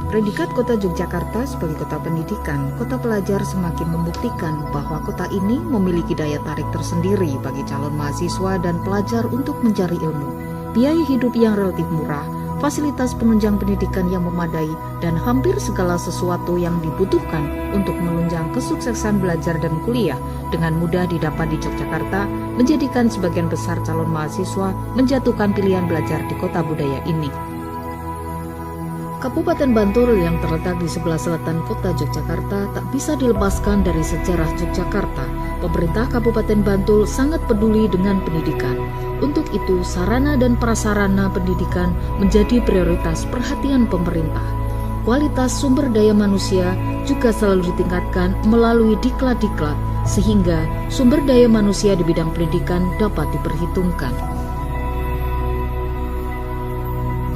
Predikat Kota Yogyakarta sebagai kota pendidikan, kota pelajar semakin membuktikan bahwa kota ini memiliki daya tarik tersendiri bagi calon mahasiswa dan pelajar untuk mencari ilmu. Biaya hidup yang relatif murah, fasilitas penunjang pendidikan yang memadai, dan hampir segala sesuatu yang dibutuhkan untuk menunjang kesuksesan belajar dan kuliah dengan mudah didapat di Yogyakarta menjadikan sebagian besar calon mahasiswa menjatuhkan pilihan belajar di kota budaya ini. Kabupaten Bantul yang terletak di sebelah selatan kota Yogyakarta tak bisa dilepaskan dari sejarah Yogyakarta. Pemerintah Kabupaten Bantul sangat peduli dengan pendidikan. Untuk itu, sarana dan prasarana pendidikan menjadi prioritas perhatian pemerintah. Kualitas sumber daya manusia juga selalu ditingkatkan melalui diklat-diklat, sehingga sumber daya manusia di bidang pendidikan dapat diperhitungkan.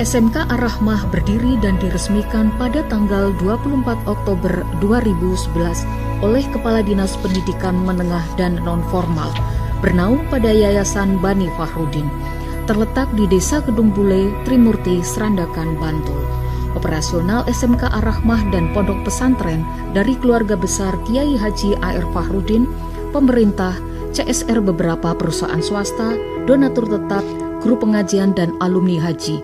SMK Ar-Rahmah berdiri dan diresmikan pada tanggal 24 Oktober 2011 oleh Kepala Dinas Pendidikan Menengah dan Non-Formal, bernaung pada Yayasan Bani Fahrudin, terletak di Desa Kedung Bule, Trimurti, Srandakan, Bantul. Operasional SMK Ar-Rahmah dan pondok pesantren dari keluarga besar Kiai Haji A.R. Fahrudin, pemerintah, CSR beberapa perusahaan swasta, donatur tetap, guru pengajian dan alumni haji.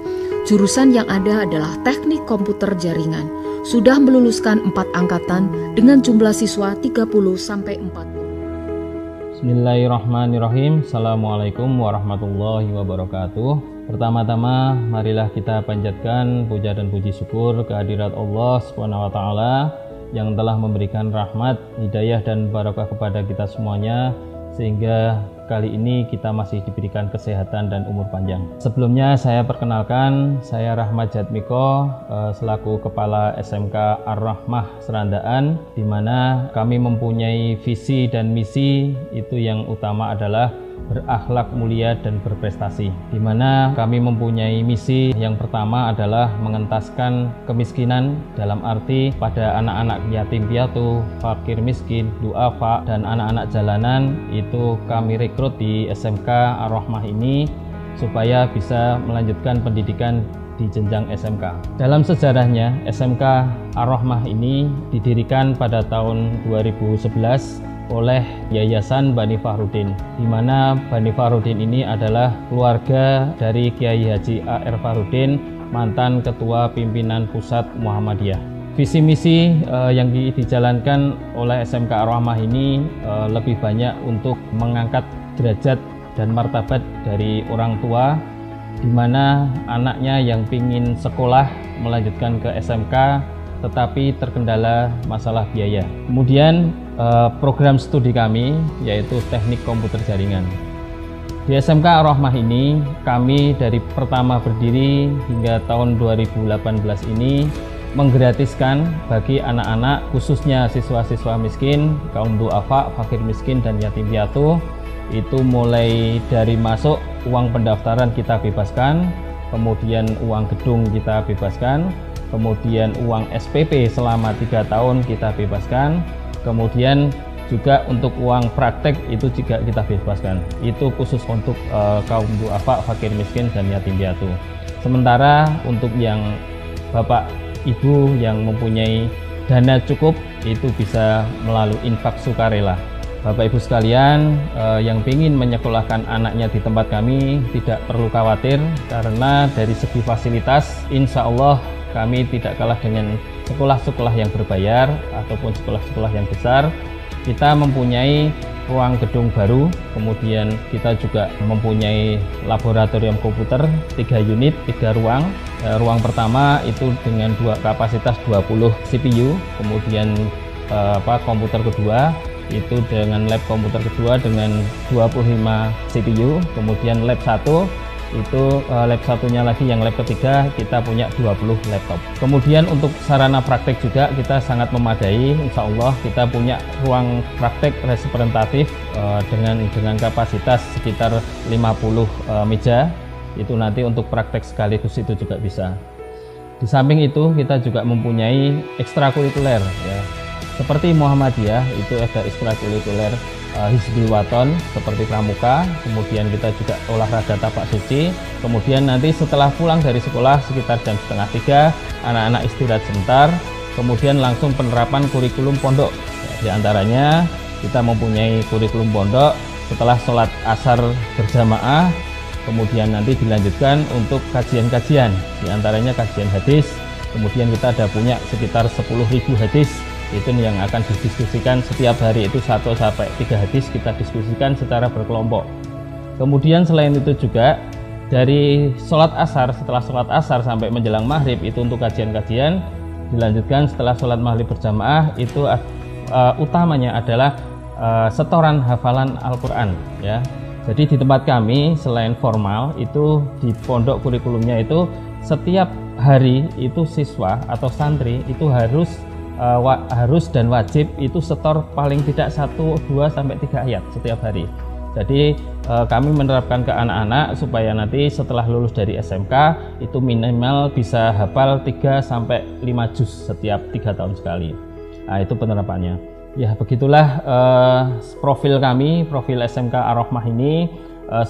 Jurusan yang ada adalah Teknik Komputer Jaringan. Sudah meluluskan 4 angkatan dengan jumlah siswa 30-40. Bismillahirrahmanirrahim. Assalamualaikum warahmatullahi wabarakatuh. Pertama-tama marilah kita panjatkan puja dan puji syukur kehadirat Allah SWT yang telah memberikan rahmat, hidayah dan barakah kepada kita semuanya, sehingga kali ini kita masih diberikan kesehatan dan umur panjang. Sebelumnya saya perkenalkan, saya Rahmat Jatmiko selaku Kepala SMK Ar-Rahmah Serandaan, di mana kami mempunyai visi dan misi. Itu yang utama adalah berakhlak mulia dan berprestasi, di mana kami mempunyai misi yang pertama adalah mengentaskan kemiskinan dalam arti pada anak-anak yatim piatu, fakir miskin, duafa, dan anak-anak jalanan. Itu kami rekrut di SMK Ar-Rahmah ini supaya bisa melanjutkan pendidikan di jenjang SMK. Dalam sejarahnya, SMK Ar-Rahmah ini didirikan pada tahun 2011 oleh Yayasan Bani Fahrudin, di mana Bani Fahrudin ini adalah keluarga dari Kiai Haji A.R. Fahrudin, mantan Ketua Pimpinan Pusat Muhammadiyah. Visi misi yang dijalankan oleh SMK Ar-Rahmah ini lebih banyak untuk mengangkat derajat dan martabat dari orang tua, di mana anaknya yang ingin sekolah melanjutkan ke SMK tetapi terkendala masalah biaya. Kemudian program studi kami yaitu Teknik Komputer Jaringan. Di SMK Ar-Rahmah ini kami dari pertama berdiri hingga tahun 2018 ini menggratiskan bagi anak-anak, khususnya siswa-siswa miskin, kaum duafa, fakir miskin dan yatim piatu, itu mulai dari masuk uang pendaftaran kita bebaskan, kemudian uang gedung kita bebaskan, kemudian uang SPP selama 3 tahun kita bebaskan, kemudian juga untuk uang praktek itu juga kita bebaskan. Itu khusus untuk kaum duafa, fakir miskin dan yatim piatu. Sementara untuk yang bapak ibu yang mempunyai dana cukup, itu bisa melalui infak sukarela. Bapak ibu sekalian yang ingin menyekolahkan anaknya di tempat kami tidak perlu khawatir, karena dari segi fasilitas insya Allah kami tidak kalah dengan sekolah-sekolah yang berbayar ataupun sekolah-sekolah yang besar. Kita mempunyai ruang gedung baru, kemudian kita juga mempunyai laboratorium komputer 3 unit, 3 ruang. Ruang pertama itu dengan kapasitas 20 CPU, kemudian komputer kedua itu dengan lab komputer kedua dengan 25 CPU, kemudian lab 1 itu lab satunya lagi yang lab ketiga kita punya 20 laptop. Kemudian untuk sarana praktek juga kita sangat memadai, insya Allah kita punya ruang praktek representatif dengan kapasitas sekitar 50 meja, itu nanti untuk praktek sekaligus itu juga bisa. Di samping itu kita juga mempunyai ekstrakurikuler ya. Seperti Muhammadiyah itu ada ekstrakurikuler Hizbul Waton seperti pramuka, kemudian kita juga olahraga tapak suci, kemudian nanti setelah pulang dari sekolah sekitar jam setengah 3 anak-anak istirahat sebentar, kemudian langsung penerapan kurikulum pondok. Di antaranya kita mempunyai kurikulum pondok setelah sholat asar berjamaah, kemudian nanti dilanjutkan untuk kajian-kajian, di antaranya kajian hadis, kemudian kita ada punya sekitar 10.000 hadis, itu yang akan didiskusikan setiap hari, itu 1 sampai 3 hadis kita diskusikan secara berkelompok. Kemudian selain itu juga dari sholat asar, setelah sholat asar sampai menjelang maghrib itu untuk kajian-kajian, dilanjutkan setelah sholat maghrib berjamaah itu utamanya adalah setoran hafalan Al-Quran ya. Jadi di tempat kami selain formal itu di pondok kurikulumnya itu setiap hari itu siswa atau santri itu harus dan wajib itu setor paling tidak 1, 2 sampai 3 ayat setiap hari. Jadi kami menerapkan ke anak-anak supaya nanti setelah lulus dari SMK itu minimal bisa hafal 3 sampai 5 juz setiap 3 tahun sekali. Nah, itu penerapannya. Ya, begitulah profil kami, profil SMK Ar-Rahmah ini.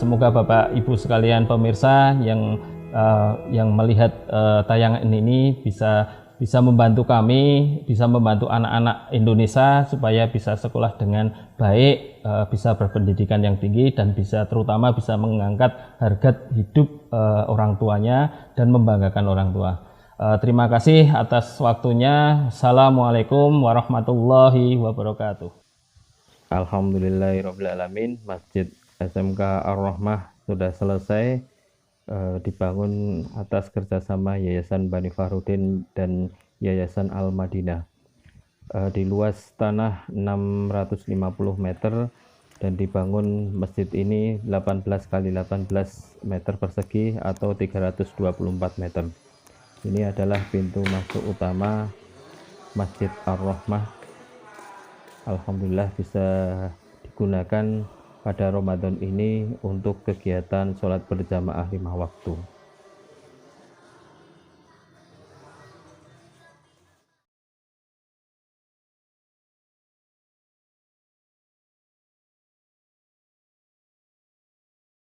Semoga Bapak Ibu sekalian pemirsa yang melihat tayangan ini bisa membantu kami, bisa membantu anak-anak Indonesia supaya bisa sekolah dengan baik, bisa berpendidikan yang tinggi, dan terutama bisa mengangkat harga hidup orang tuanya dan membanggakan orang tua. Terima kasih atas waktunya. Assalamualaikum warahmatullahi wabarakatuh. Alhamdulillahirrabbilalamin, Masjid SMK Ar-Rahmah sudah selesai dibangun atas kerjasama Yayasan Bani Fahrudin dan Yayasan Al-Madinah di luas tanah 650 meter, dan dibangun masjid ini 18 kali 18 meter persegi atau 324 meter. Ini adalah pintu masuk utama Masjid Ar-Rahmah. Alhamdulillah bisa digunakan pada Ramadan ini untuk kegiatan sholat berjamaah 5 waktu.